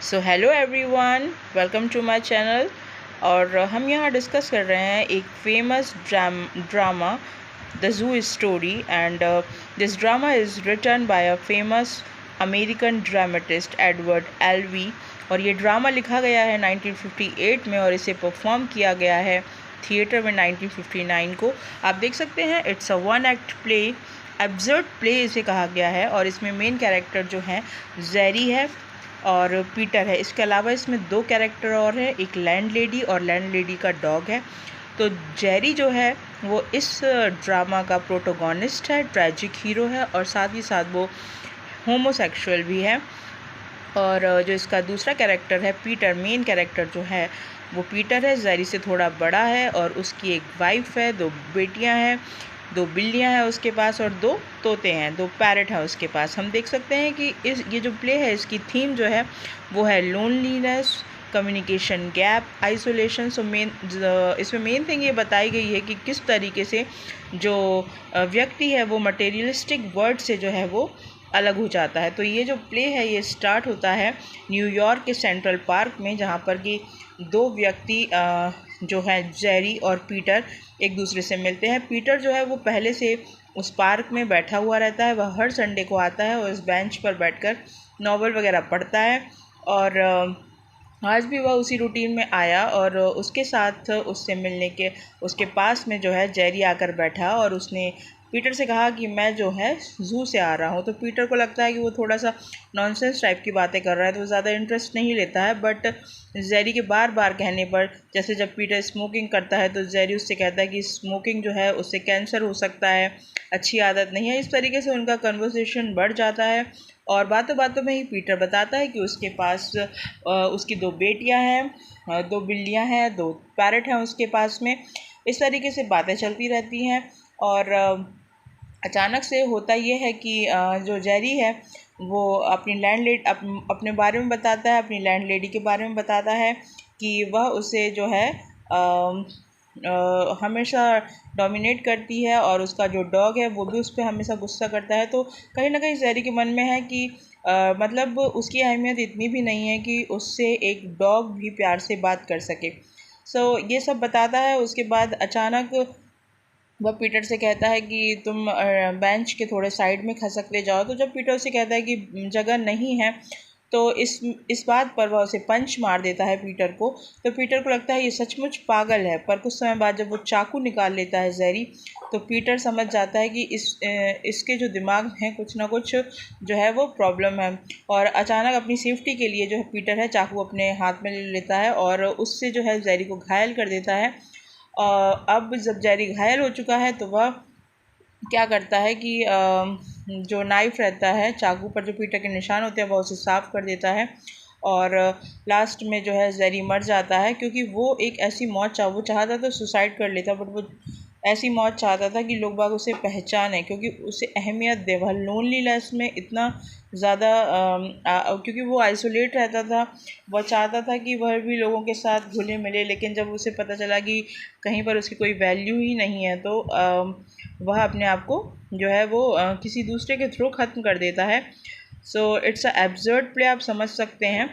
So hello everyone, welcome to my channel. और हम यहाँ डिस्कस कर रहे हैं एक famous drama the zoo story and this drama is written by a famous American dramatist Edward Albee. और ये ड्रामा लिखा गया है 1958 में और इसे परफॉर्म किया गया है थिएटर में 1959 को। आप देख सकते हैं it's a one act play, absurd play इसे कहा गया है। और इसमें मेन कैरेक्टर जो हैं जेरी है और पीटर है। इसके अलावा इसमें दो कैरेक्टर और हैं, एक लैंडलेडी और लैंडलेडी का डॉग है। तो जेरी जो है वो इस ड्रामा का प्रोटोगोनिस्ट है, ट्रैजिक हीरो है और साथ ही साथ वो होमोसेक्सुअल भी है। और जो इसका दूसरा कैरेक्टर है पीटर, मेन कैरेक्टर जो है वो पीटर है, जेरी से थोड़ा बड़ा है और उसकी एक वाइफ है, दो बेटियां हैं, दो बिल्लियां हैं उसके पास और दो तोते हैं, दो पैरट हैं उसके पास। हम देख सकते हैं कि ये जो प्ले है इसकी थीम जो है वो है लोनलीनेस, कम्युनिकेशन गैप, आइसोलेशन। सो इसमें मेन थिंग ये बताई गई है कि किस तरीके से जो व्यक्ति है वो मटेरियलिस्टिक वर्ल्ड से जो है वो अलग हो जाता है। तो ये जो प्ले है ये स्टार्ट होता है न्यूयॉर्क के सेंट्रल पार्क में, जहाँ पर कि दो व्यक्ति जो है जेरी और पीटर एक दूसरे से मिलते हैं। पीटर जो है वो पहले से उस पार्क में बैठा हुआ रहता है, वह हर संडे को आता है और उस बेंच पर बैठकर नॉवल वगैरह पढ़ता है। और आज भी वह उसी रूटीन में आया और उसके साथ उससे मिलने के उसके पास में जो है जेरी आकर बैठा और उसने पीटर से कहा कि मैं जो है ज़ू से आ रहा हूँ। तो पीटर को लगता है कि वो थोड़ा सा नॉनसेंस टाइप की बातें कर रहा है, तो वो ज़्यादा इंटरेस्ट नहीं लेता है। बट जेरी के बार बार कहने पर, जैसे जब पीटर स्मोकिंग करता है तो जेरी उससे कहता है कि स्मोकिंग जो है उससे कैंसर हो सकता है, अच्छी आदत नहीं है। इस तरीके से उनका कन्वर्सेशन बढ़ जाता है और बातों बातों में ही पीटर बताता है कि उसके पास उसकी दो बेटियां हैं, दो बिल्लियां हैं, दो पैरट हैं उसके पास में। इस तरीके से बातें चलती रहती हैं और अचानक से होता ये है कि जो जेरी है वो अपने बारे में बताता है, अपनी लैंडलेडी के बारे में बताता है कि वह उसे जो है हमेशा डोमिनेट करती है और उसका जो डॉग है वो भी उस पर हमेशा गुस्सा करता है। तो कहीं ना कहीं जेरी के मन में है कि मतलब उसकी अहमियत इतनी भी नहीं है कि उससे एक डॉग भी प्यार से बात कर सके। ये सब बताता है। उसके बाद अचानक वह पीटर से कहता है कि तुम बेंच के थोड़े साइड में खसकते जाओ। तो जब पीटर उसे कहता है कि जगह नहीं है तो इस बात पर वह उसे पंच मार देता है पीटर को। तो पीटर को लगता है ये सचमुच पागल है। पर कुछ समय बाद जब वो चाकू निकाल लेता है जेरी, तो पीटर समझ जाता है कि इसके जो दिमाग में कुछ ना कुछ जो है वो प्रॉब्लम है। और अचानक अपनी सेफ्टी के लिए जो है पीटर है चाकू अपने हाथ में ले लेता है और उससे जो है जेरी को घायल कर देता है। अब जब जेरी घायल हो चुका है तो वह क्या करता है कि जो नाइफ़ रहता है, चाकू पर जो पीटर के निशान होते हैं, वह उसे साफ़ कर देता है। और लास्ट में जो है जेरी मर जाता है, क्योंकि वो एक ऐसी मौत वो चाहता था सुसाइड कर लेता, बट वो ऐसी मौत चाहता था कि लोग बाग उसे पहचाने, क्योंकि उसे अहमियत दे। वह लोनलीनेस में इतना ज़्यादा क्योंकि वो आइसोलेट रहता था, वह चाहता था कि वह भी लोगों के साथ घुले मिले। लेकिन जब उसे पता चला कि कहीं पर उसकी कोई वैल्यू ही नहीं है तो वह अपने आप को जो है वो किसी दूसरे के थ्रू ख़त्म कर देता है। इट्स अ एब्सर्ड प्ले, आप समझ सकते हैं।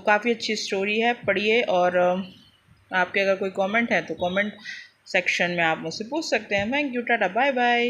काफ़ी अच्छी स्टोरी है, पढ़िए। और आपके अगर कोई कमेंट है तो कमेंट सेक्शन में आप मुझसे पूछ सकते हैं। Thank you, ta ta, bye bye.